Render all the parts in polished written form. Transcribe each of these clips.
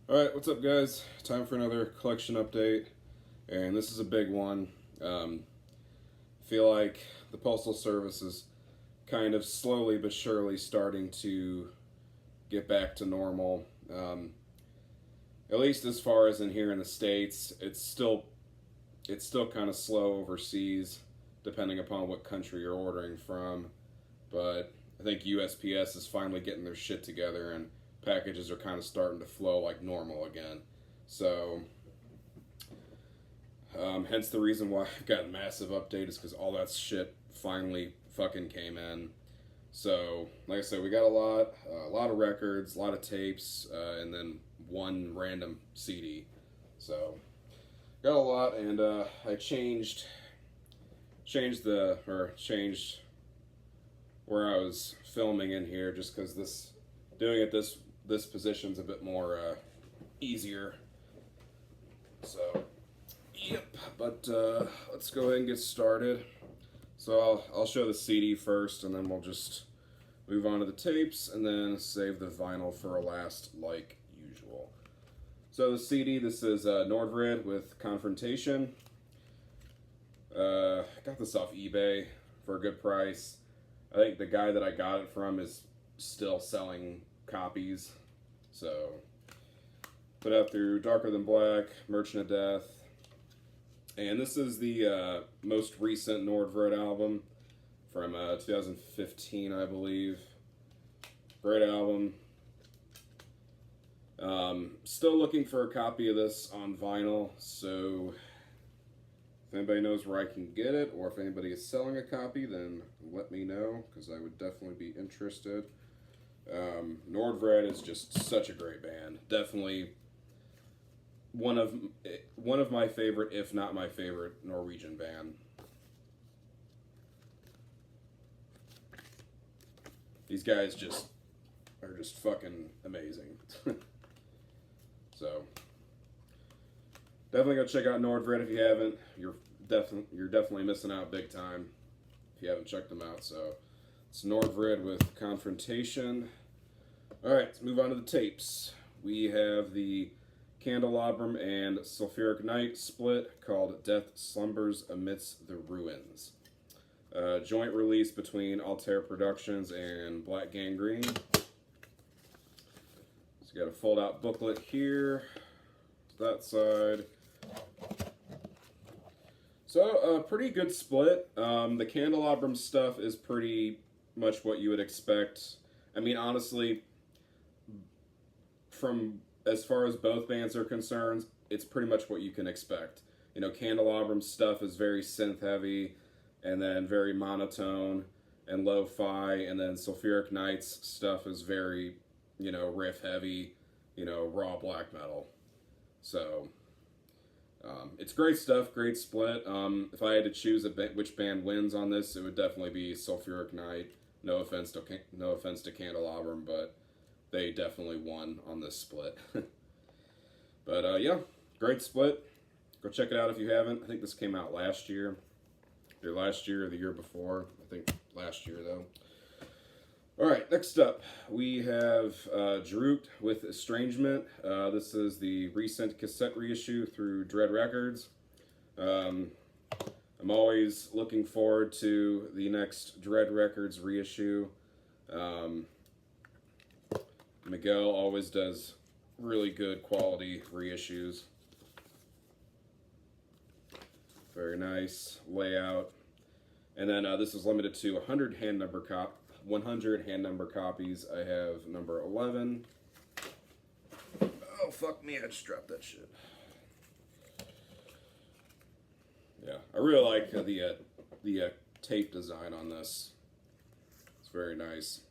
Alright, what's up guys? Time for another collection update, and this is a big one. Feel like the Postal Service is kind of slowly but surely starting to get back to normal. At least as far as in here in the States, it's still kind of slow overseas, depending upon what country you're ordering from. But I think USPS is finally getting their shit together, and packages are kind of starting to flow like normal again. So, hence the reason why I've got a massive update is because all that shit finally fucking came in. So, like I said, we got a lot of records, a lot of tapes, and then one random CD. So, got a lot, and I changed where I was filming in here just because doing it this position's a bit more easier. So, yep. But let's go ahead and get started. So I'll show the CD first, and then we'll just move on to the tapes, and then save the vinyl for last, like usual. So the CD, this is Nordred with Confrontation. Got this off eBay for a good price. I think the guy that I got it from is still selling copies. So, put out through Darker Than Black, Merchant of Death. And this is the most recent Nordred album from 2015, I believe. Great album. Still looking for a copy of this on vinyl, so if anybody knows where I can get it, or if anybody is selling a copy, then let me know, because I would definitely be interested. Nordred is just such a great band. Definitely one of my favorite, if not my favorite, Norwegian band. These guys are just fucking amazing. So definitely go check out Nordred if you haven't. You're definitely missing out big time if you haven't checked them out. So it's Nordred with Confrontation. Alright, let's move on to the tapes. We have the Candelabrum and Sulphuric Night split called Death Slumbers Amidst the Ruins. Joint release between Altair Productions and Black Gangrene. So you got a fold out booklet here. That side. So, a pretty good split. The Candelabrum stuff is pretty much what you would expect. I mean, honestly, from as far as both bands are concerned, it's pretty much what you can expect. You know, Candelabrum stuff is very synth heavy, and then very monotone and lo-fi, and then Sulphuric Night's stuff is very, riff heavy, raw black metal. So, it's great stuff, great split. If I had to choose which band wins on this, it would definitely be Sulphuric Night. No offense to Candelabrum, but they definitely won on this split. But yeah, great split. Go check it out if you haven't. I think this came out last year. Either last year or the year before. I think last year though. Alright, next up we have Drooped with Estrangement. This is the recent cassette reissue through Dread Records. I'm always looking forward to the next Dread Records reissue. Miguel always does really good quality reissues. Very nice layout. And then this is limited to 100 hand number copies. I have number 11. Oh, fuck me, I just dropped that shit. Yeah, I really like the tape design on this. It's very nice.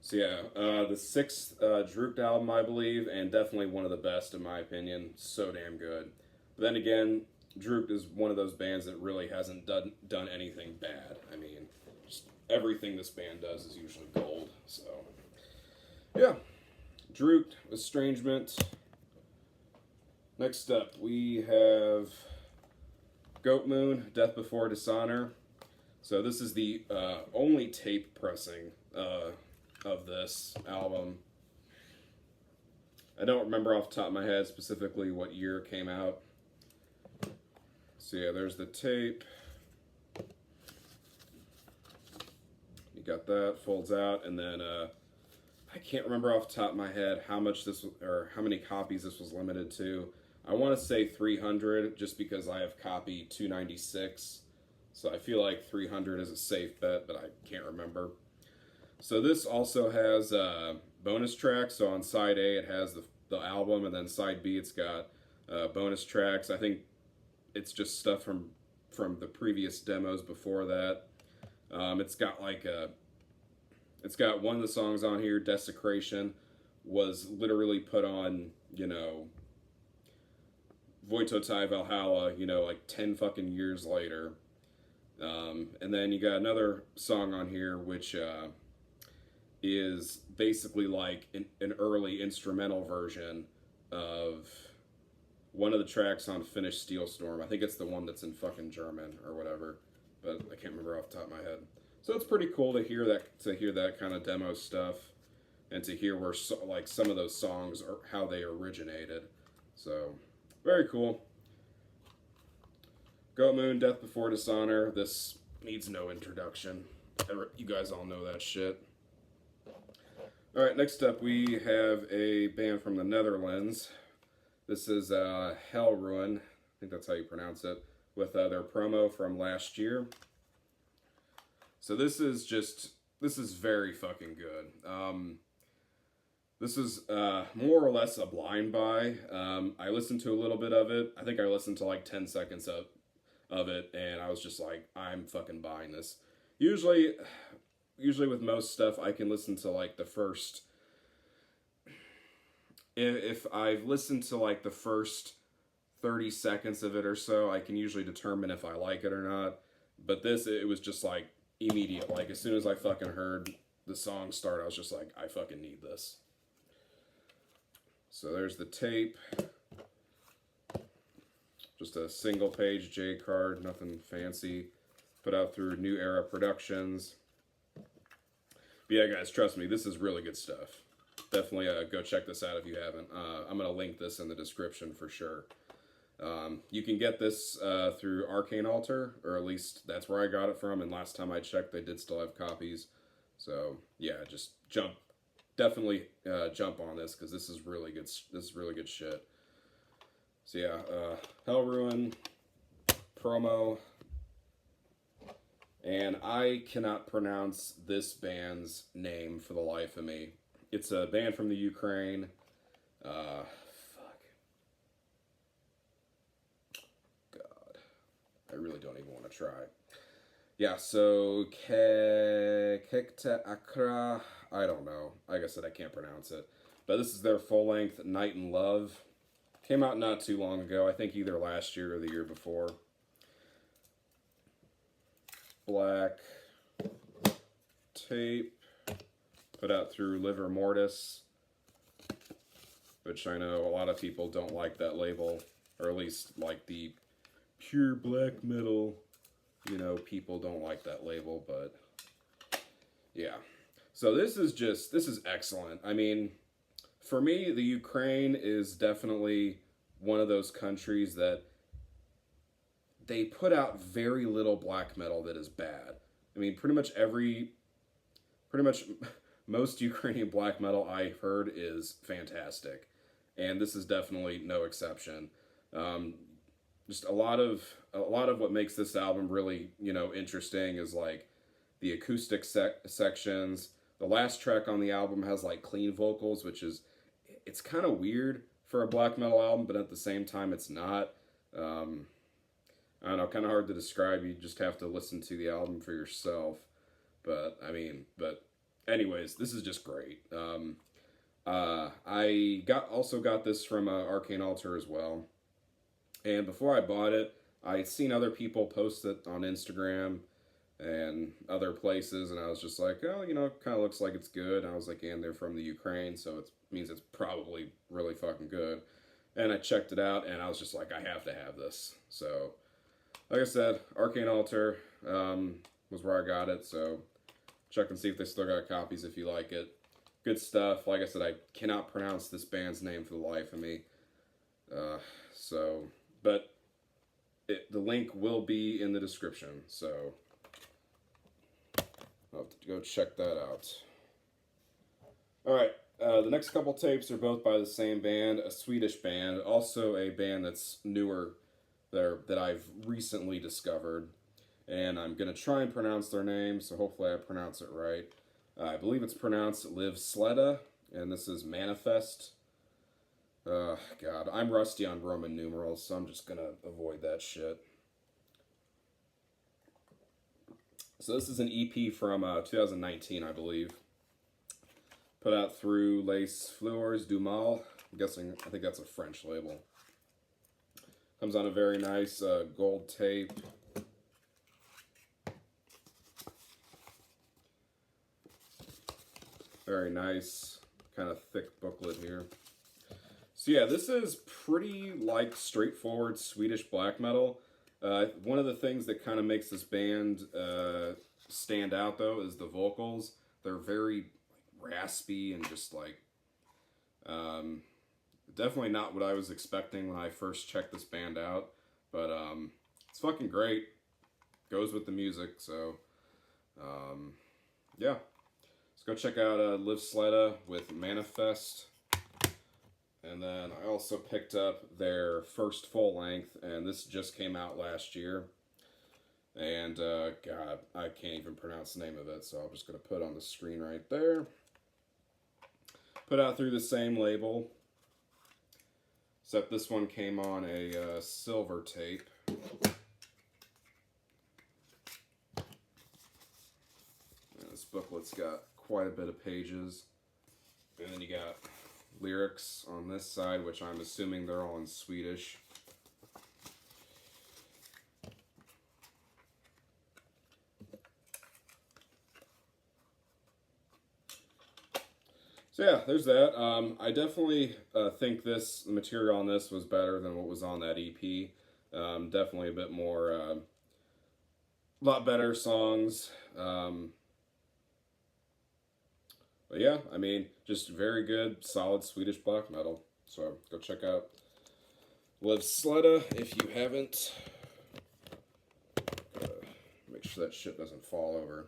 So yeah, the sixth Drooped album, I believe, and definitely one of the best in my opinion. So damn good. But then again, Drooped is one of those bands that really hasn't done anything bad. I mean, just everything this band does is usually gold. So yeah, Drooped, Estrangement. Next up, we have Goat Moon, Death Before Dishonor. So this is the only tape pressing of this album. I don't remember off the top of my head specifically what year it came out. So yeah, there's the tape. You got that, folds out, and then I can't remember off the top of my head how much this was, or how many copies this was limited to. I want to say 300 just because I have copy 296. So I feel like 300 is a safe bet, but I can't remember. So this also has bonus tracks. So on side A it has the album, and then side B it's got bonus tracks. I think it's just stuff from the previous demos before that. It's got it's got one of the songs on here, Desecration, was literally put on, you know, Voitotai Valhalla, you know, like 10 fucking years later. And then you got another song on here, which is basically like an early instrumental version of one of the tracks on Finnish Steel Storm. I think it's the one that's in fucking German or whatever, but I can't remember off the top of my head. So it's pretty cool to hear that kind of demo stuff, and to hear where like some of those songs are, how they originated. So very cool. Goat Moon, Death Before Dishonor. This needs no introduction. You guys all know that shit. Alright, next up we have a band from the Netherlands. This is Hellruin, I think that's how you pronounce it, with their promo from last year. So this is very fucking good. This is more or less a blind buy. I listened to a little bit of it. I think I listened to like 10 seconds of it, and I was just like, I'm fucking buying this. Usually with most stuff, I can listen to like the first... If I've listened to like the first 30 seconds of it or so, I can usually determine if I like it or not. But this, it was just like immediate. Like as soon as I fucking heard the song start, I was just like, I fucking need this. So there's the tape. Just a single page J card, nothing fancy. Put out through New Era Productions. But yeah, guys, trust me, this is really good stuff. Definitely go check this out if you haven't. I'm going to link this in the description for sure. You can get this through Arcane Altar, or at least that's where I got it from, and last time I checked, they did still have copies. So, yeah, just definitely jump on this, because this is really good. This is really good shit. So yeah, Hellruin promo. And I cannot pronounce this band's name for the life of me. It's a band from the Ukraine. Fuck. God. I really don't even want to try. Yeah, so Kekte Akra. I don't know. Like I said, I can't pronounce it. But this is their full-length Night in Love. Came out not too long ago. I think either last year or the year before. Black tape, put out through Liver Mortis, which I know a lot of people don't like that label, or at least like the pure black metal, you know, people don't like that label, but yeah. So this is excellent. I mean, for me, the Ukraine is definitely one of those countries that they put out very little black metal that is bad. I mean, pretty much most Ukrainian black metal I heard is fantastic, and this is definitely no exception. Just a lot of what makes this album really, you know, interesting is like the acoustic sections. The last track on the album has like clean vocals, which is, it's kind of weird for a black metal album, but at the same time it's not. I don't know, kind of hard to describe. You just have to listen to the album for yourself. But, I mean, anyways, this is just great. I also got this from Arcane Altar as well. And before I bought it, I had seen other people post it on Instagram and other places, and I was just like, oh, you know, it kind of looks like it's good. And I was like, and they're from the Ukraine, so it means it's probably really fucking good. And I checked it out, and I was just like, I have to have this. So, like I said, Arcane Altar was where I got it, so check and see if they still got copies if you like it. Good stuff. Like I said, I cannot pronounce this band's name for the life of me. But the link will be in the description, so I'll have to go check that out. Alright, the next couple tapes are both by the same band, a Swedish band, also a band that's newer that I've recently discovered. And I'm going to try and pronounce their name, so hopefully I pronounce it right. I believe it's pronounced Liv Sleda, and this is Manifest. God, I'm rusty on Roman numerals, so I'm just going to avoid that shit. So this is an EP from 2019, I believe. Put out through Les Fleurs du Mal. I think that's a French label. Comes on a very nice gold tape. Very nice, kind of thick booklet here. So yeah, this is pretty like straightforward Swedish black metal. One of the things that kind of makes this band stand out though is the vocals. They're very raspy and just like definitely not what I was expecting when I first checked this band out. But it's fucking great. Goes with the music, so yeah. Go check out Liv Sleda with Manifest. And then I also picked up their first full length, and this just came out last year. And God, I can't even pronounce the name of it, so I'm just going to put it on the screen right there. Put out through the same label, except this one came on a silver tape. And this booklet's got quite a bit of pages, and then you got lyrics on this side, which I'm assuming they're all in Swedish. So yeah, there's that. I definitely think the material on this was better than what was on that EP. Definitely a bit more, a lot better songs. But yeah, I mean, just very good, solid Swedish black metal. So go check out Liv Sleda if you haven't. Make sure that shit doesn't fall over.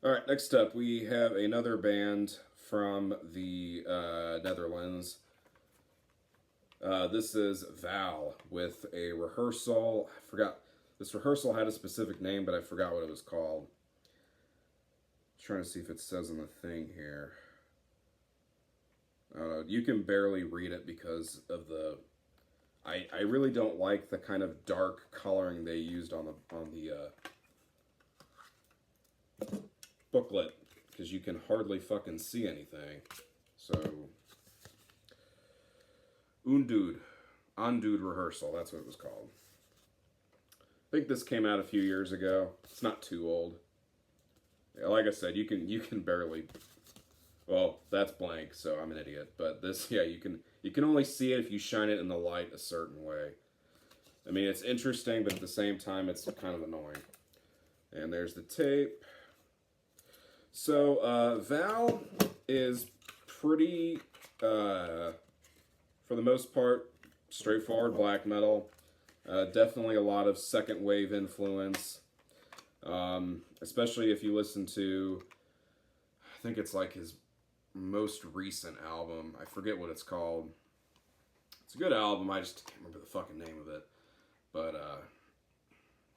Alright, next up we have another band from the Netherlands. This is Val with a rehearsal. I forgot. This rehearsal had a specific name, but I forgot what it was called. Trying to see if it says on the thing here. You can barely read it because of the. I really don't like the kind of dark coloring they used on the booklet, because you can hardly fucking see anything. So, Undude Rehearsal. That's what it was called. I think this came out a few years ago. It's not too old. Like I said, you can barely. Well, that's blank, so I'm an idiot. But this, yeah, you can only see it if you shine it in the light a certain way. I mean, it's interesting, but at the same time, it's kind of annoying. And there's the tape. So Val is pretty, for the most part, straightforward black metal. Definitely a lot of second wave influence. Especially if you listen to, I think it's like his most recent album. I forget what it's called. It's a good album. I just can't remember the fucking name of it. But,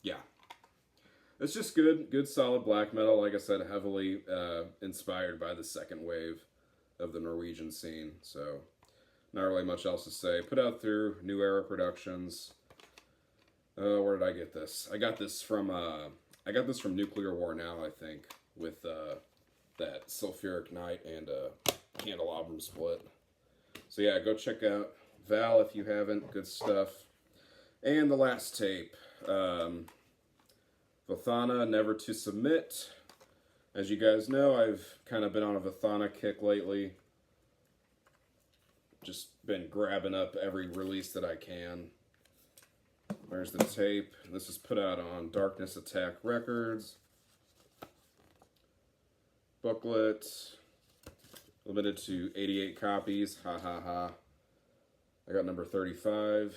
yeah. It's just good solid black metal. Like I said, heavily inspired by the second wave of the Norwegian scene. So, not really much else to say. Put out through New Era Productions. Where did I get this? I got this from Nuclear War Now, I think, with that Sulfuric Night and Candelabrum split. So yeah, go check out Val if you haven't. Good stuff. And the last tape, Vathana, Never to Submit. As you guys know, I've kind of been on a Vathana kick lately. Just been grabbing up every release that I can. There's the tape. This is put out on Darkness Attack Records. Booklet. Limited to 88 copies. Ha ha ha. I got number 35.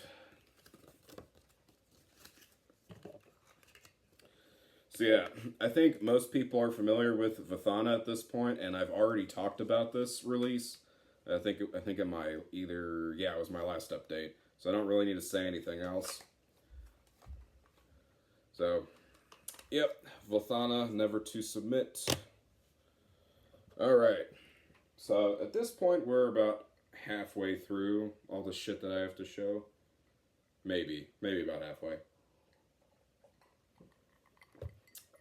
So yeah, I think most people are familiar with Vathana at this point, and I've already talked about this release. I think it might it was my last update, so I don't really need to say anything else. So, yep, Vathana, never to submit. All right, so at this point we're about halfway through all the shit that I have to show. Maybe about halfway.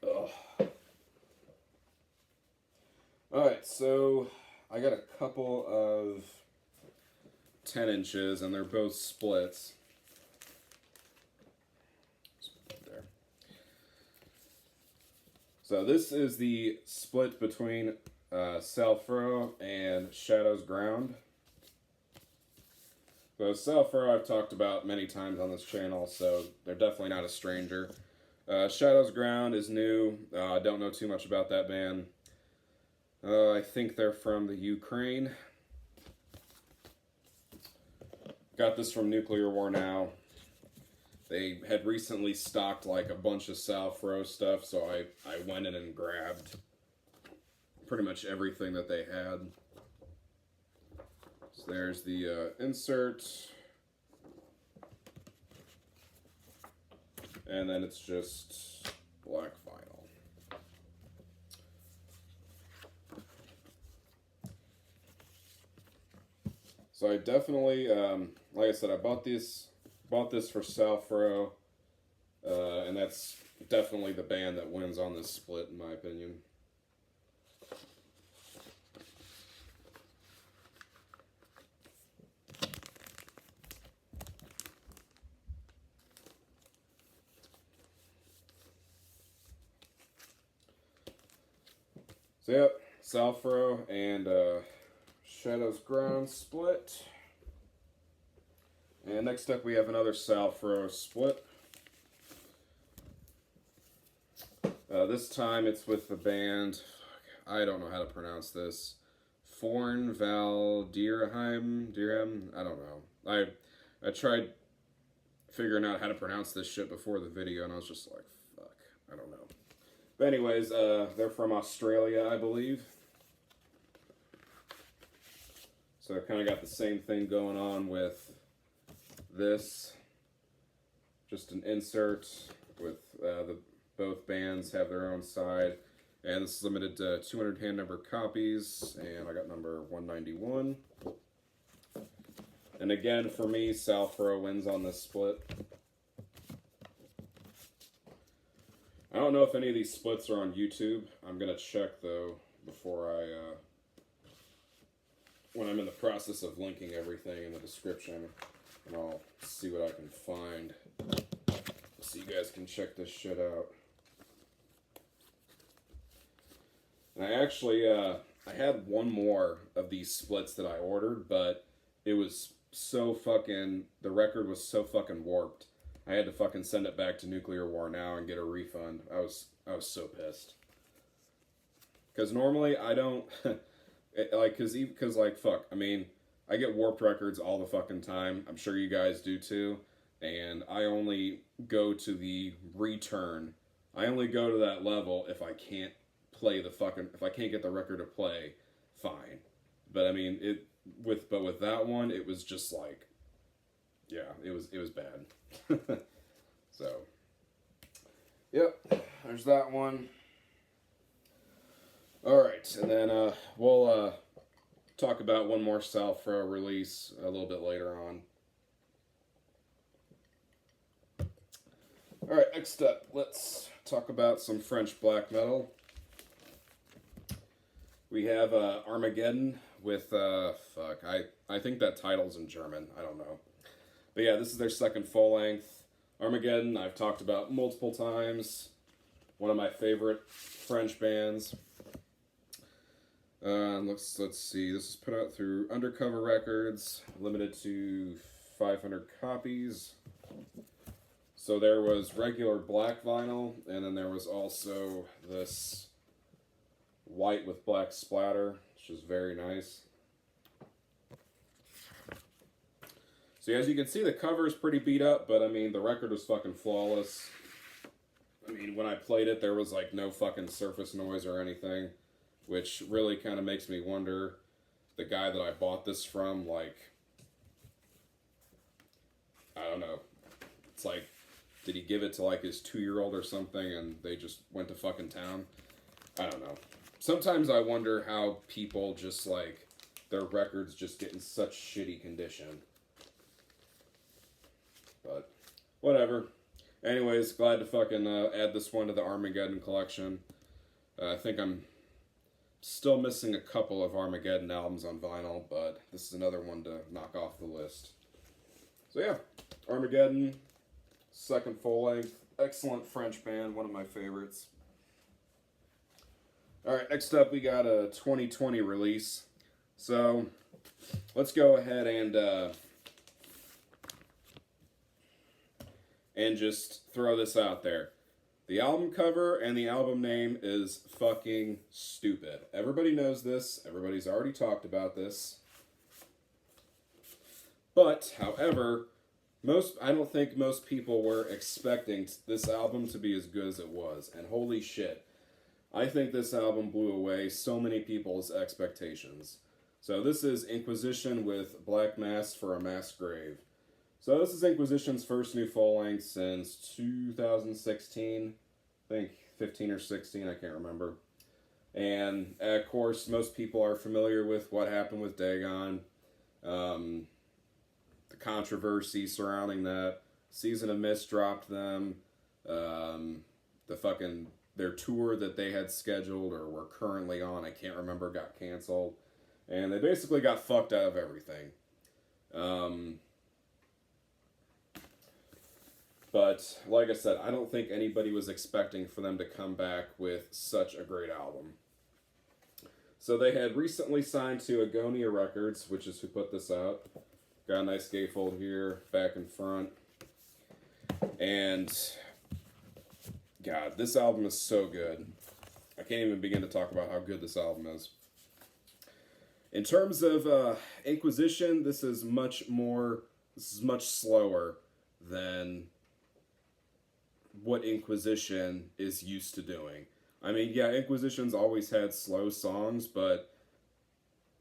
Ugh. Alright, so I got a couple of 10 inches, and they're both splits. There. So this is the split between Southpro and Shadow's Ground. So Southpro I've talked about many times on this channel, so they're definitely not a stranger. Shadow's Ground is new. I don't know too much about that band. I think they're from the Ukraine. Got this from Nuclear War Now. They had recently stocked like a bunch of Southpro stuff, so I went in and grabbed pretty much everything that they had. So there's the insert. And then it's just black vinyl. So I definitely, like I said, I bought this for Southpro, and that's definitely the band that wins on this split, in my opinion. So yep, Southpro and Shadow's Ground split. And next up we have another Southpro split. This time it's with the band, I don't know how to pronounce this, Forn Val Dirham, I don't know. I tried figuring out how to pronounce this shit before the video, and I was just like, fuck, I don't know. But anyways, they're from Australia, I believe. So I've kind of got the same thing going on with this. Just an insert with both bands have their own side. And this is limited to 200 hand number copies, and I got number 191. And again, for me, Southpro wins on this split. I don't know if any of these splits are on YouTube. I'm going to check, though, before when I'm in the process of linking everything in the description, and I'll see what I can find so you guys can check this shit out. And I actually, I had one more of these splits that I ordered, but it was so fucking, the record was so fucking warped. I had to fucking send it back to Nuclear War Now and get a refund. I was so pissed. Because normally I don't, because like, fuck, I mean, I get warped records all the fucking time. I'm sure you guys do too. And I only go to the return. I only go to that level if I can't play the fucking, if I can't get the record to play, fine. But I mean, with that one, it was just like, yeah, it was bad. So, yep, there's that one. Alright, and then we'll talk about one more Southpro release a little bit later on. Alright, next up, let's talk about some French black metal. We have Armageddon with, I think that title's in German, I don't know. But yeah, this is their second full-length. Armageddon, I've talked about multiple times. One of my favorite French bands. Let's see, this is put out through Undercover Records, limited to 500 copies. So there was regular black vinyl, and then there was also this white with black splatter. which is very nice. So as you can see, the cover is pretty beat up, but I mean, the record was fucking flawless. I mean, when I played it, there was like no fucking surface noise or anything, which really kind of makes me wonder, the guy that I bought this from, like, I don't know. It's like, did he give it to like his 2-year-old or something and they just went to fucking town? I don't know. Sometimes I wonder how people just like, their records just get in such shitty condition. But, whatever. Anyways, glad to fucking add this one to the Armageddon collection. I think I'm still missing a couple of Armageddon albums on vinyl, but this is another one to knock off the list. So yeah, Armageddon, second full length, excellent French band, one of my favorites. Alright, next up we got a 2020 release. So, let's go ahead and just throw this out there. The album cover and the album name is fucking stupid. Everybody knows this. Everybody's already talked about this. But, however, I don't think most people were expecting this album to be as good as it was. And holy shit, I think this album blew away so many people's expectations. So this is Inquisition with Black Mass for a Mass Grave. So this is Inquisition's first new full-length since 2016. I think 15 or 16, I can't remember. And, of course, most people are familiar with what happened with Dagon. The controversy surrounding that. Season of Mist dropped them. Their tour that they had scheduled or were currently on, I can't remember, got canceled. And they basically got fucked out of everything. But, like I said, I don't think anybody was expecting for them to come back with such a great album. So they had recently signed to Agonia Records, which is who put this out. Got a nice gatefold here, back and front. And, God, this album is so good. I can't even begin to talk about how good this album is. In terms of Inquisition, this is much slower than what Inquisition is used to doing. I mean, yeah, Inquisition's always had slow songs, but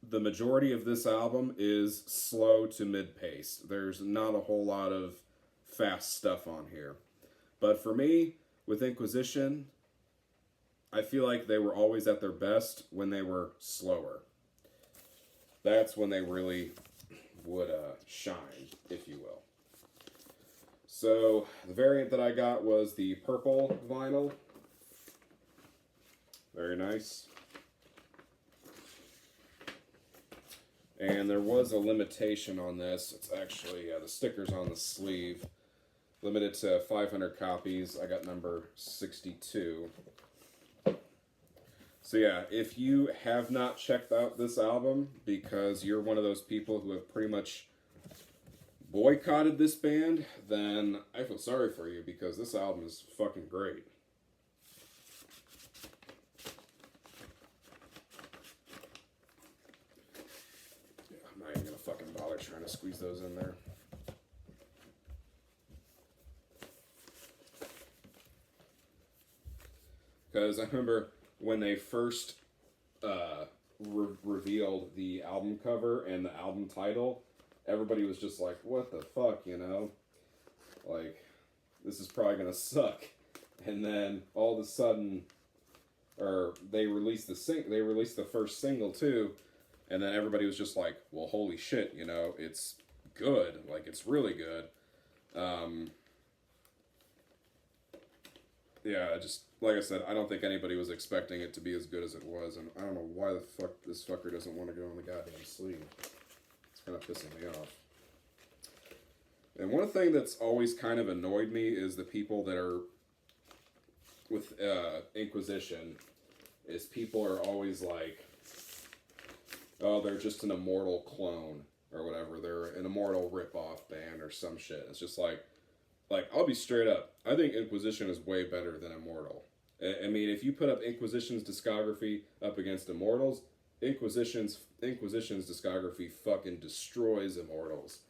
the majority of this album is slow to mid-paced. There's not a whole lot of fast stuff on here. But for me, with Inquisition, I feel like they were always at their best when they were slower. That's when they really would shine, if you will. So, the variant that I got was the purple vinyl. Very nice. And there was a limitation on this. It's actually, the sticker's on the sleeve. Limited to 500 copies. I got number 62. So yeah, if you have not checked out this album because you're one of those people who have pretty much boycotted this band, then I feel sorry for you because this album is fucking great. Yeah, I'm not even gonna fucking bother trying to squeeze those in there. Because I remember when they first revealed the album cover and the album title, everybody was just like, what the fuck, you know? Like, this is probably gonna suck. And then all of a sudden, they released the first single too, and then everybody was just like, well, holy shit, you know, it's good. Like, it's really good. Yeah, just, like I said, I don't think anybody was expecting it to be as good as it was, and I don't know why the fuck this fucker doesn't want to go on the goddamn sleeve. It's kind of pissing me off. And one thing that's always kind of annoyed me is the people that are with Inquisition, is people are always like, oh, they're just an Immortal clone, or whatever, they're an Immortal rip-off band, or some shit. It's just like, I'll be straight up. I think Inquisition is way better than Immortal. I mean, if you put up Inquisition's discography up against Immortal's, Inquisition's discography fucking destroys Immortals.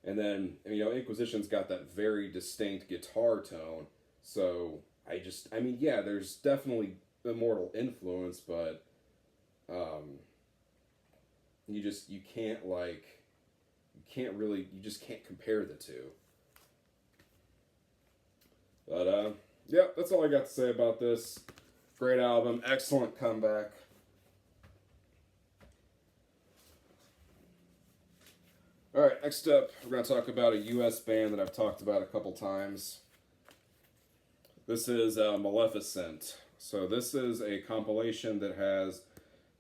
And then, you know, Inquisition's got that very distinct guitar tone. So, I mean, yeah, there's definitely Immortal influence, but you just can't compare the two. But, yeah, that's all I got to say about this. Great album, excellent comeback. Alright, next up, we're going to talk about a U.S. band that I've talked about a couple times. This is Maleficent. So this is a compilation that has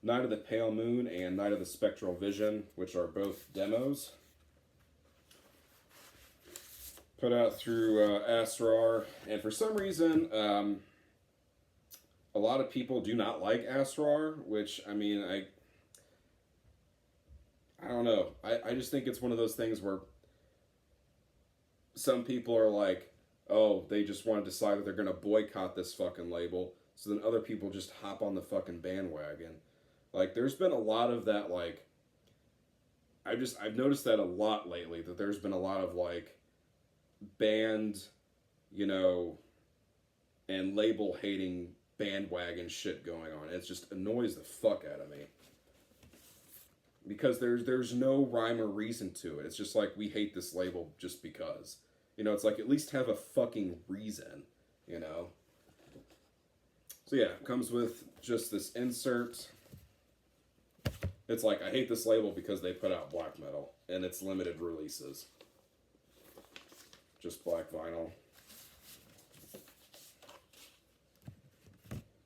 Night of the Pale Moon and Night of the Spectral Vision, which are both demos. Put out through Asrar. And for some reason, a lot of people do not like Asrar, which, I mean, I don't know. I just think it's one of those things where some people are like, oh, they just want to decide that they're going to boycott this fucking label. So then other people just hop on the fucking bandwagon. Like, there's been a lot of that, like, I've noticed that a lot lately, that there's been a lot of, like, band, you know, and label hating bandwagon shit going on. It just annoys the fuck out of me. Because there's no rhyme or reason to it. It's just like, we hate this label just because. You know, it's like, at least have a fucking reason, you know? So yeah, it comes with just this insert. It's like, I hate this label because they put out black metal, and it's limited releases. Just black vinyl.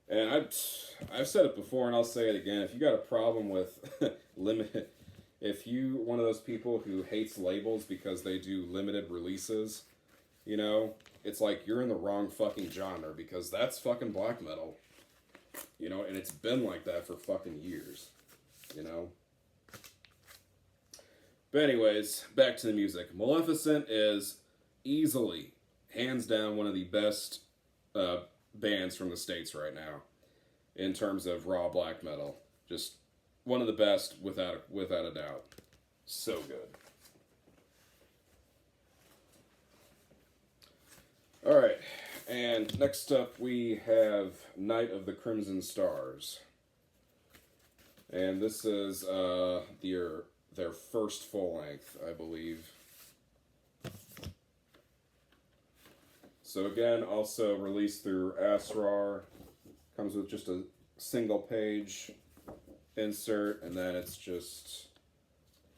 And I've said it before, and I'll say it again. If you got a problem with if you one of those people who hates labels because they do limited releases, you know, it's like you're in the wrong fucking genre, because that's fucking black metal. You know, and it's been like that for fucking years. You know? But anyways, back to the music. Maleficent is easily, hands down, one of the best bands from the States right now in terms of raw black metal. Just one of the best without a doubt. So good. Alright, and next up we have Night of the Crimson Stars. And this is their first full length, I believe. So again, also released through Asrar. Comes with just a single page insert, and then it's just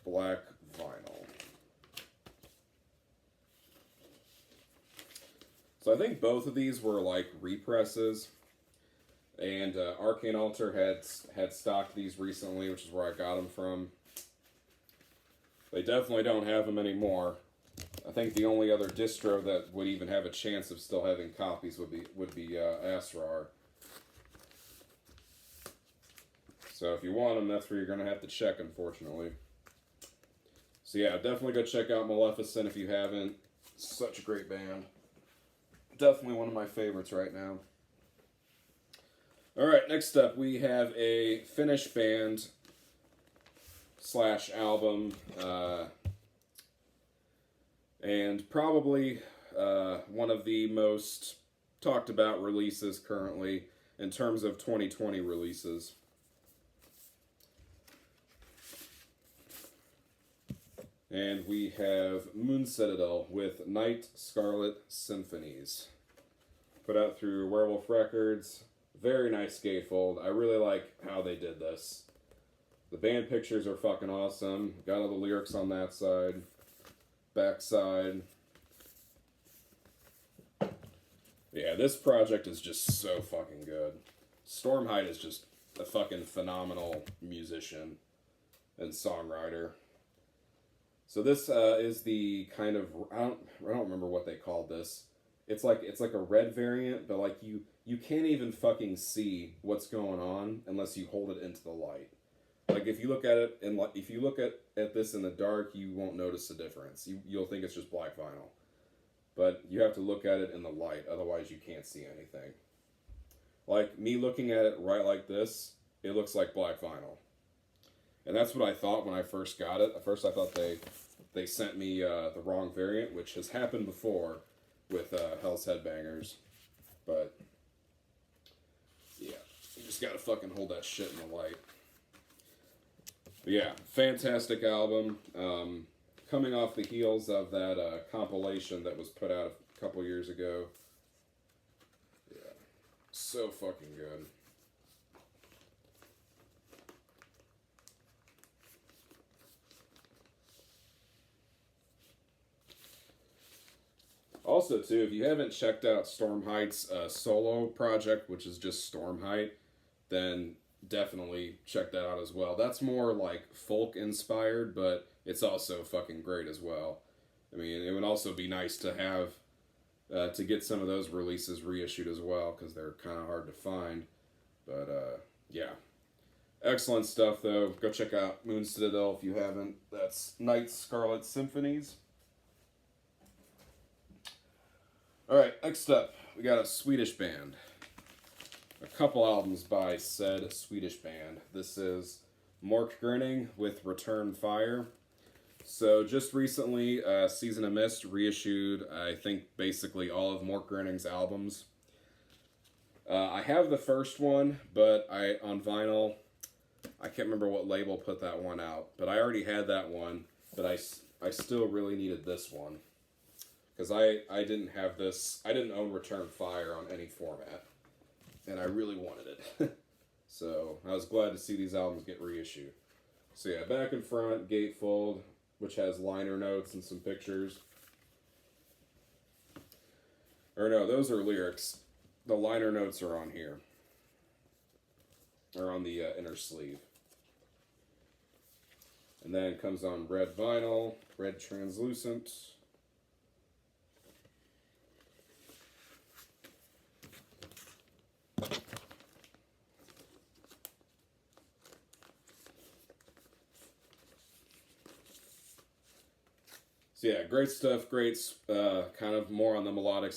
black vinyl. So I think both of these were like represses, and Arcane Altar had stocked these recently, which is where I got them from. They definitely don't have them anymore. I think the only other distro that would even have a chance of still having copies would be Asrar. So if you want them, that's where you're going to have to check, unfortunately. So yeah, definitely go check out Maleficent if you haven't. Such a great band. Definitely one of my favorites right now. Alright, next up we have a Finnish band / album. And probably one of the most talked about releases currently in terms of 2020 releases. And we have Moon Citadel with Night Scarlet Symphonies. Put out through Werewolf Records. Very nice gatefold. I really like how they did this. The band pictures are fucking awesome. Got all the lyrics on that side. Backside. Yeah, this project is just so fucking good. Stormhide is just a fucking phenomenal musician and songwriter. So this is the kind of, I don't remember what they called this. It's like a red variant, but like you can't even fucking see what's going on unless you hold it into the light. Like if you look at it and if you look at this in the dark, you won't notice the difference. You'll think it's just black vinyl. But you have to look at it in the light, otherwise you can't see anything. Like me looking at it right like this, it looks like black vinyl. And that's what I thought when I first got it. At first I thought they sent me the wrong variant, which has happened before with Hell's Headbangers. But, yeah, you just gotta fucking hold that shit in the light. But yeah, fantastic album. Coming off the heels of that compilation that was put out a couple years ago. Yeah, so fucking good. Also, too, if you haven't checked out Stormheight's solo project, which is just Stormheit, then definitely check that out as well. That's more like folk inspired, but it's also fucking great as well. I mean, it would also be nice to have to get some of those releases reissued as well, because they're kind of hard to find. But yeah, excellent stuff though. Go check out Moon Citadel if you haven't. That's Night Scarlet Symphonies. Alright, next up, we got a Swedish band. A couple albums by said Swedish band. This is Mork Grinning with Return Fire. So just recently, Season of Mist reissued, I think, basically all of Mork Grinning's albums. I have the first one, but on vinyl, I can't remember what label put that one out, but I already had that one, but I still really needed this one. Because I didn't have this, I didn't own Return Fire on any format, and I really wanted it. So I was glad to see these albums get reissued. So yeah, back and front, gatefold, which has liner notes and some pictures. Or no, those are lyrics. The liner notes are on here. Or on the inner sleeve. And then it comes on red vinyl, red translucent. So yeah, great stuff. Great, kind of more on the melodic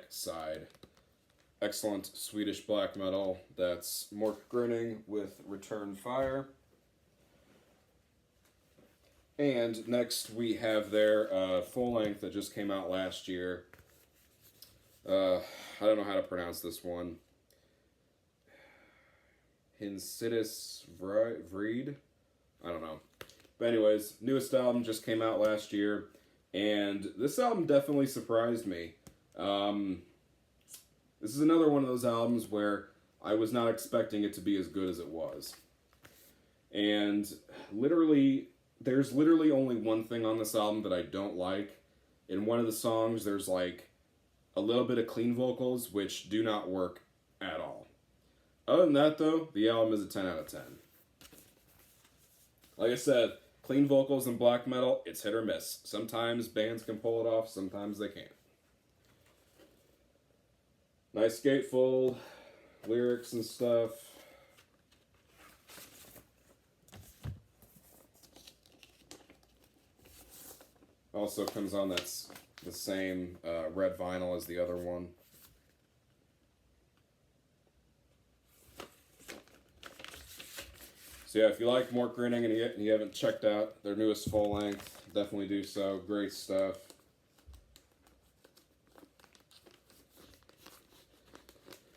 side. Excellent Swedish black metal. That's Mork Grinning with Return Fire. And next we have their full length that just came out last year. I don't know how to pronounce this one. Hinsidis Vreed? I don't know. But anyways, newest album just came out last year, and this album definitely surprised me. This is another one of those albums where I was not expecting it to be as good as it was. And there's literally only one thing on this album that I don't like. In one of the songs, there's like a little bit of clean vocals, which do not work at all. Other than that, though, the album is a 10 out of 10. Like I said, clean vocals in black metal, it's hit or miss. Sometimes bands can pull it off, sometimes they can't. Nice gatefold, lyrics and stuff. Also comes on that's the same red vinyl as the other one. So yeah, if you like Mork Grinning and you haven't checked out their newest full length, definitely do so. Great stuff.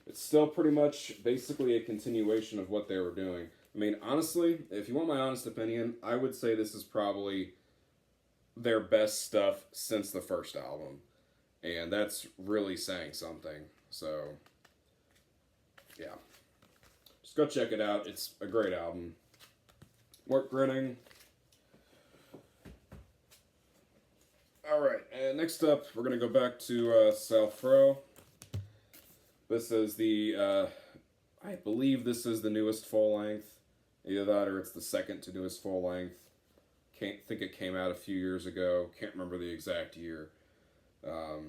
It's still pretty much basically a continuation of what they were doing. I mean, honestly, if you want my honest opinion, I would say this is probably their best stuff since the first album. And that's really saying something. So, yeah. Just go check it out. It's a great album. Mork Grinning. Alright, and next up, we're going to go back to Southpro. This is the, I believe this is the newest full length. Either that or it's the second to newest full length. Can't think it came out a few years ago. Can't remember the exact year. But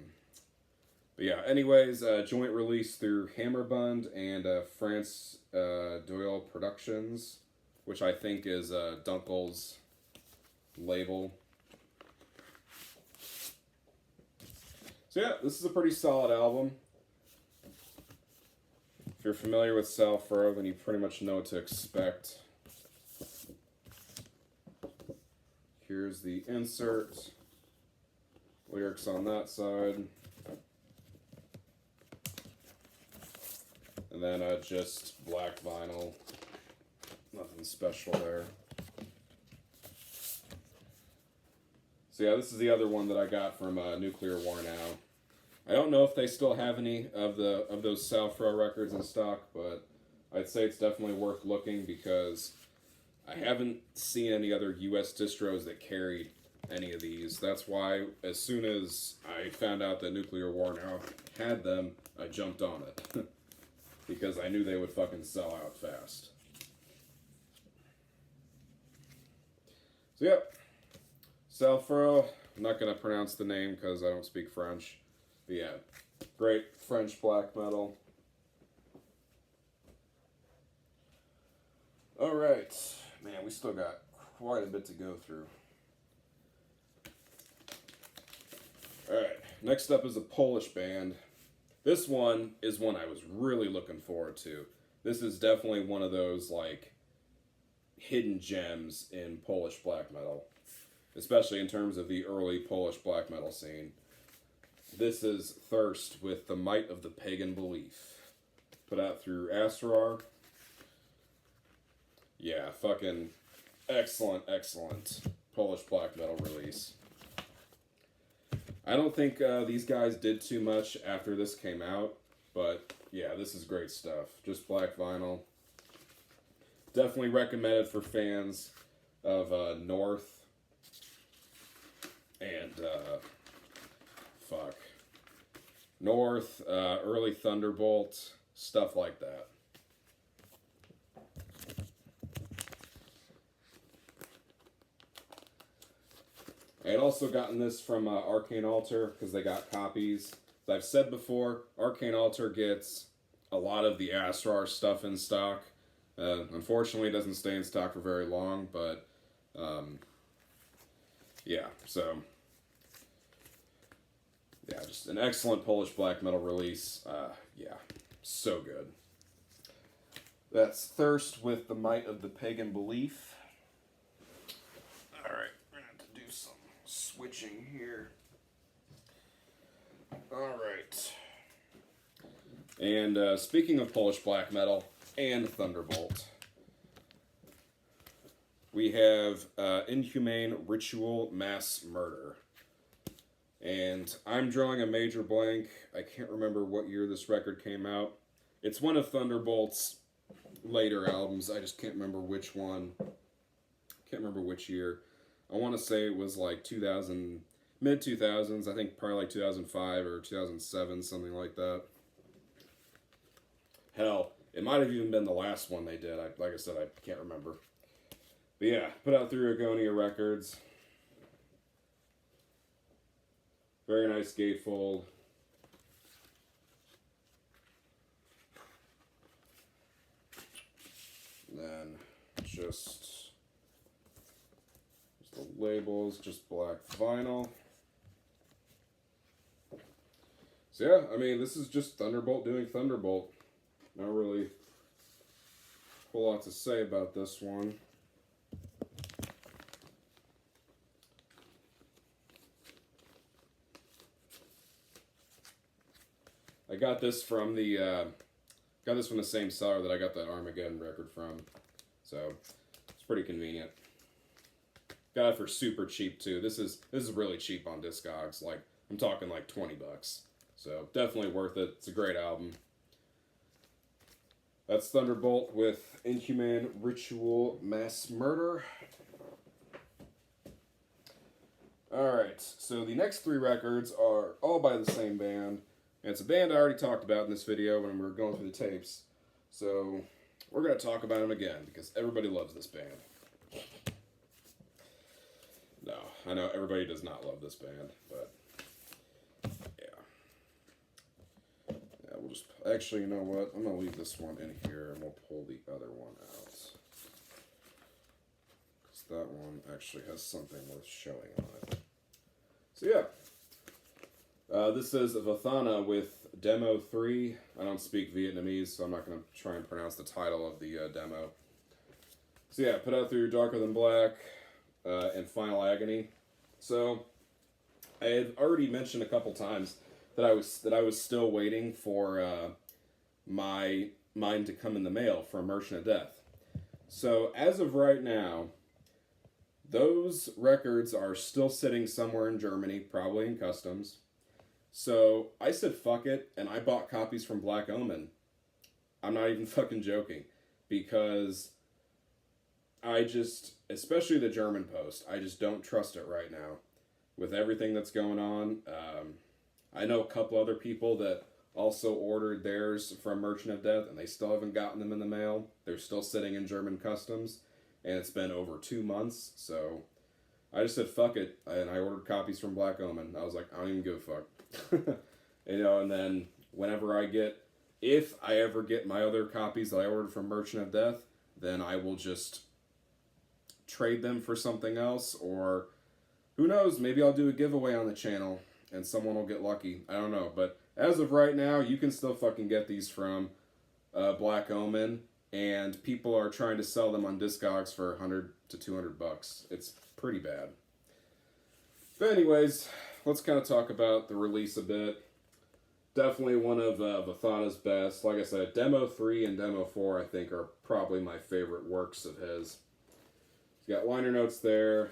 yeah, anyways, joint release through Hammerbund and France Doyle Productions, which I think is Dunkel's label. So yeah, this is a pretty solid album. If you're familiar with Southpro, then you pretty much know what to expect. here's the insert. Lyrics on that side. And then just black vinyl. Nothing special there. So yeah, this is the other one that I got from Nuclear War Now. I don't know if they still have any of those Southpro records in stock, but I'd say it's definitely worth looking because I haven't seen any other U.S. distros that carried any of these. That's why as soon as I found out that Nuclear War Now had them, I jumped on it. Because I knew they would fucking sell out fast. So yep. Southpro. I'm not going to pronounce the name because I don't speak French. But yeah, great French black metal. Alright. Man, we still got quite a bit to go through. Alright, next up is a Polish band. This one is one I was really looking forward to. This is definitely one of those, like, hidden gems in Polish black metal. Especially in terms of the early Polish black metal scene. This is Thirst with the Might of the Pagan Belief. Put out through Asrar. Yeah, fucking excellent, excellent Polish black metal release. I don't think these guys did too much after this came out, but yeah, this is great stuff. Just black vinyl. Definitely recommended for fans of North and North, early Thunderbolt, stuff like that. I had also gotten this from Arcane Altar because they got copies. As I've said before, Arcane Altar gets a lot of the Asrar stuff in stock. Unfortunately, it doesn't stay in stock for very long, but yeah, so yeah, just an excellent Polish black metal release. Yeah, so good. That's Thirst with the Might of the Pagan Belief. Alright, we're going to have to do some switching here. Alright. And speaking of Polish black metal and Thunderbolt, we have Inhumane Ritual Mass Murder. And I'm drawing a major blank. I can't remember what year this record came out. It's one of Thunderbolt's later albums. I just can't remember which one. Can't remember which year. I want to say it was like 2000, mid-2000s. I think probably like 2005 or 2007, something like that. Hell, it might have even been the last one they did. Like I said, I can't remember. But yeah, put out through Agonia Records. Very nice gatefold. And then just the labels, just black vinyl. So yeah, I mean, this is just Thunderbolt doing Thunderbolt. Not really a whole lot to say about this one. I got this from the same seller that I got that Armageddon record from, so it's pretty convenient. Got it for super cheap too. This is really cheap on Discogs. Like I'm talking like $20, so definitely worth it. It's a great album. That's Thunderbolt with Inhumane Ritual Mass Murder. Alright, so the next three records are all by the same band. And it's a band I already talked about in this video when we were going through the tapes. So we're going to talk about them again because everybody loves this band. No, I know everybody does not love this band, but yeah. Yeah, we'll just, actually, you know what? I'm going to leave this one in here and we'll pull the other one out. Because that one actually has something worth showing on it. So yeah. This is Vathana with Demo 3. I don't speak Vietnamese, so I'm not going to try and pronounce the title of the demo. So yeah, put out through Darker Than Black. and Final Agony. So I had already mentioned a couple times that I was still waiting for mine to come in the mail from Merchant of Death. So as of right now, those records are still sitting somewhere in Germany, probably in customs. So I said fuck it, and I bought copies from Black Omen. I'm not even fucking joking, because especially the German post, I just don't trust it right now. With everything that's going on, I know a couple other people that also ordered theirs from Merchant of Death, and they still haven't gotten them in the mail. They're still sitting in German customs, and it's been over 2 months, so I just said fuck it, and I ordered copies from Black Omen. I was like, I don't even give a fuck. And then if I ever get my other copies that I ordered from Merchant of Death, then I will just trade them for something else, or who knows, maybe I'll do a giveaway on the channel, and someone will get lucky. I don't know, but as of right now, you can still fucking get these from Black Omen, and people are trying to sell them on Discogs for $100 to $200. It's pretty bad. But anyways, let's kind of talk about the release a bit. Definitely one of Vathana's best. Like I said, Demo 3 and Demo 4, I think, are probably my favorite works of his. You got liner notes there.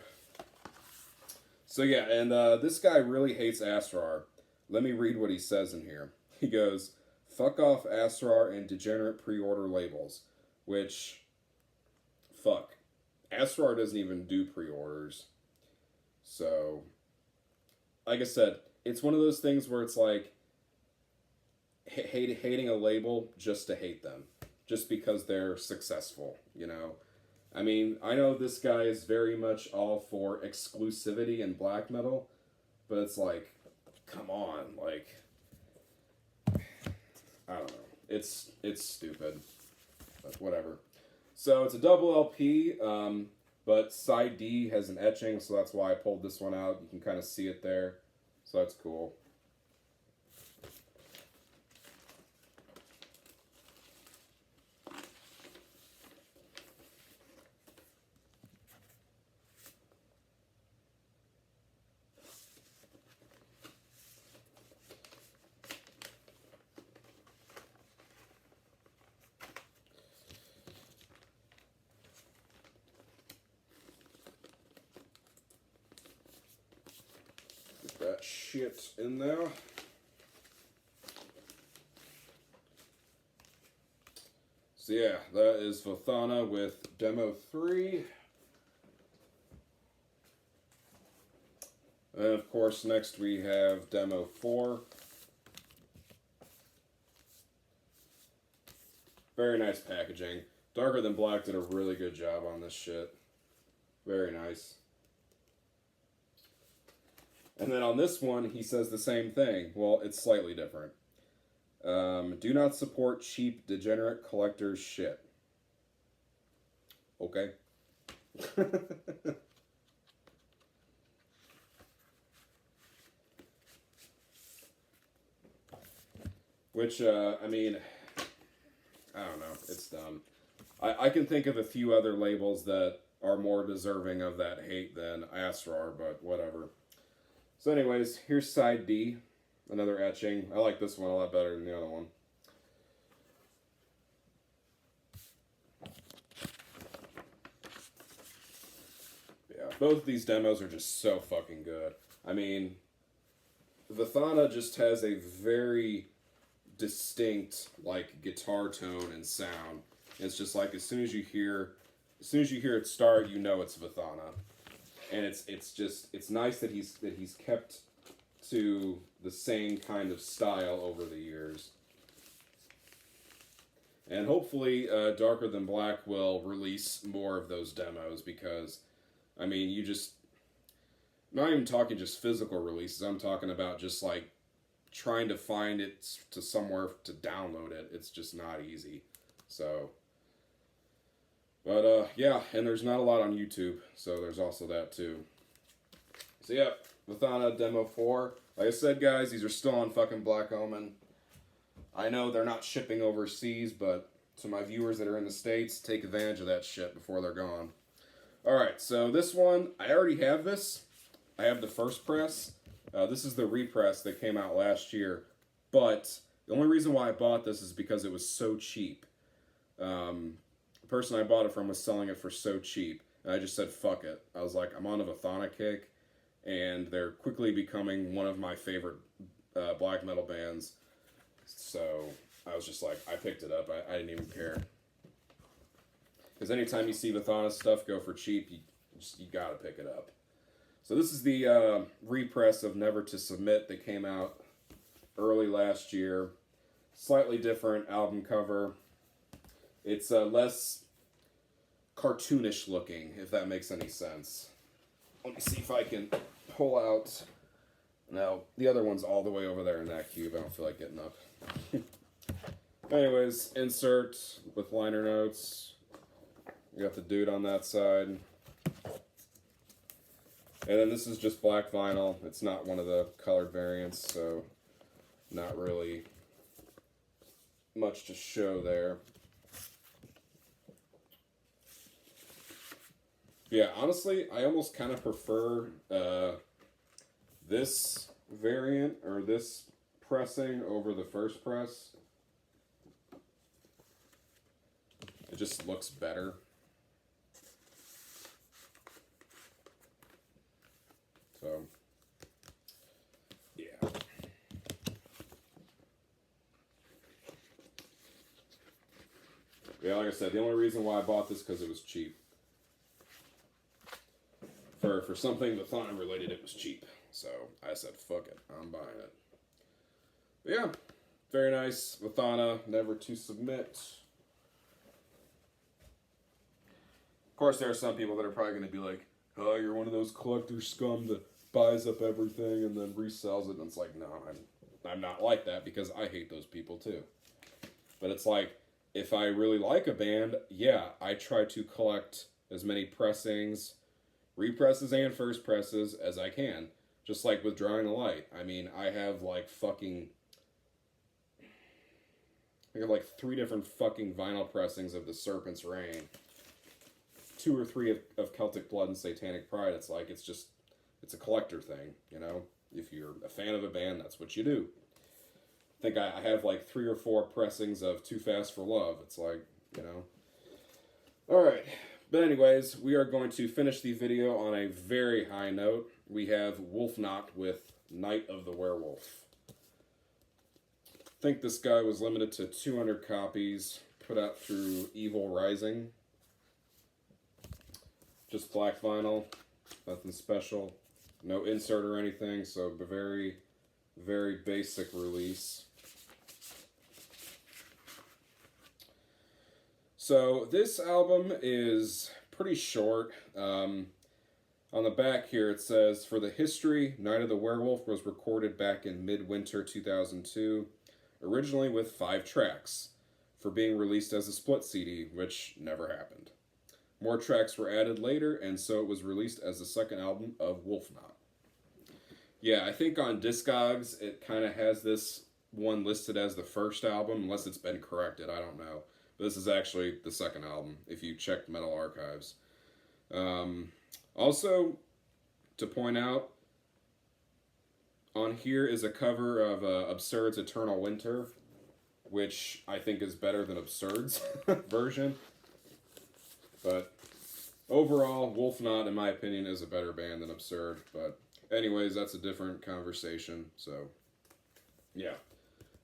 So yeah, and this guy really hates Asrar. Let me read what he says in here. He goes, fuck off Asrar and degenerate pre-order labels. Which, fuck. Asrar doesn't even do pre-orders. So, like I said, it's one of those things where it's like, hating a label just to hate them. Just because they're successful, you know? I mean, I know this guy is very much all for exclusivity in black metal, but it's like, come on, like, I don't know. It's stupid, but whatever. So it's a double LP, but side D has an etching, so that's why I pulled this one out. You can kind of see it there, so that's cool. That shit in there. So yeah, that is Vathana with Demo 3. And of course, next we have Demo 4. Very nice packaging. Darker Than Black did a really good job on this shit. Very nice. And then on this one, he says the same thing. Well, it's slightly different. Do not support cheap, degenerate collectors' shit. Okay. Which, I mean, I don't know. It's dumb. I can think of a few other labels that are more deserving of that hate than Asrar, but whatever. So anyways, here's side D, another etching. I like this one a lot better than the other one. Yeah, both of these demos are just so fucking good. I mean, Vathana just has a very distinct, like, guitar tone and sound. It's just like, as soon as you hear it start, you know it's Vathana. And it's nice that he's kept to the same kind of style over the years. And hopefully Darker Than Black will release more of those demos, because, I mean, I'm not even talking just physical releases, I'm talking about just like trying to find it to somewhere to download it. It's just not easy. So, but yeah, and there's not a lot on YouTube, so there's also that too. So yeah, Vathana Demo 4. Like I said, guys, these are still on fucking Black Omen. I know they're not shipping overseas, but to my viewers that are in the States, take advantage of that shit before they're gone. Alright, so this one, I already have this. I have the first press. This is the repress that came out last year. But the only reason why I bought this is because it was so cheap. The person I bought it from was selling it for so cheap. And I just said, fuck it. I was like, I'm on a Vathana kick. And they're quickly becoming one of my favorite black metal bands. So I was just like, I picked it up. I didn't even care. Because anytime you see Vathana stuff go for cheap, you gotta pick it up. So this is the repress of Never to Submit that came out early last year. Slightly different album cover. It's less cartoonish looking, if that makes any sense. Let me see if I can pull out. No, the other one's all the way over there in that cube. I don't feel like getting up. Anyways, insert with liner notes. We got the dude on that side. And then this is just black vinyl. It's not one of the colored variants, so not really much to show there. Yeah, honestly, I almost kind of prefer this variant, or this pressing, over the first press. It just looks better. So, yeah. Yeah, like I said, the only reason why I bought this because it was cheap. For something Vathana related, it was cheap. So I said, fuck it, I'm buying it. But yeah, very nice. Vathana, Never to Submit. Of course, there are some people that are probably going to be like, oh, you're one of those collector scum that buys up everything and then resells it. And it's like, no, I'm not like that, because I hate those people too. But it's like, if I really like a band, yeah, I try to collect as many pressings, represses and first presses as I can. Just like with Drawing the Light. I mean, I have like 3 different fucking vinyl pressings of The Serpent's Reign. 2 or 3 of Celtic Blood and Satanic Pride. It's like, it's a collector thing, you know? If you're a fan of a band, that's what you do. I think I have like 3 or 4 pressings of Too Fast for Love. It's like, you know? Alright. But anyways, we are going to finish the video on a very high note. We have Wolfknot with Night of the Werewolf. I think this guy was limited to 200 copies, put out through Evil Rising. Just black vinyl, nothing special. No insert or anything, so a very, very basic release. So this album is pretty short. On the back here it says, for the history, Night of the Werewolf was recorded back in midwinter 2002, originally with 5 tracks, for being released as a split CD, which never happened. More tracks were added later, and so it was released as the second album of Wolfknot. Yeah, I think on Discogs it kind of has this one listed as the first album, unless it's been corrected, I don't know. But this is actually the second album, if you check Metal Archives. Also, to point out, on here is a cover of Absurd's Eternal Winter, which I think is better than Absurd's version. But overall, Wolfknot, in my opinion, is a better band than Absurd. But anyways, that's a different conversation. So, yeah.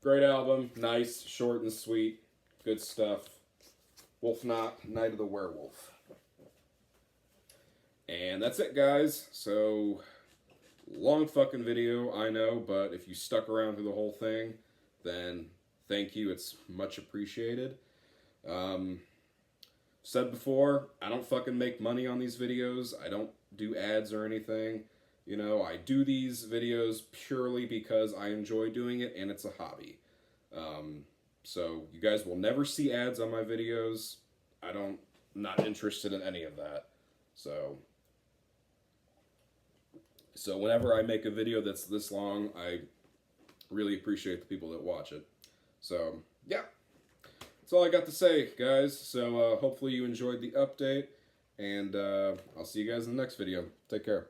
Great album. Nice, short and sweet. Good stuff. Wolfknot, Night of the Werewolf. And that's it, guys. So, long fucking video, I know, but if you stuck around through the whole thing, then thank you. It's much appreciated. Said before, I don't fucking make money on these videos. I don't do ads or anything. You know, I do these videos purely because I enjoy doing it and it's a hobby. So you guys will never see ads on my videos. I'm not interested in any of that. So whenever I make a video that's this long, I really appreciate the people that watch it. So, yeah. That's all I got to say, guys. So hopefully you enjoyed the update. And I'll see you guys in the next video. Take care.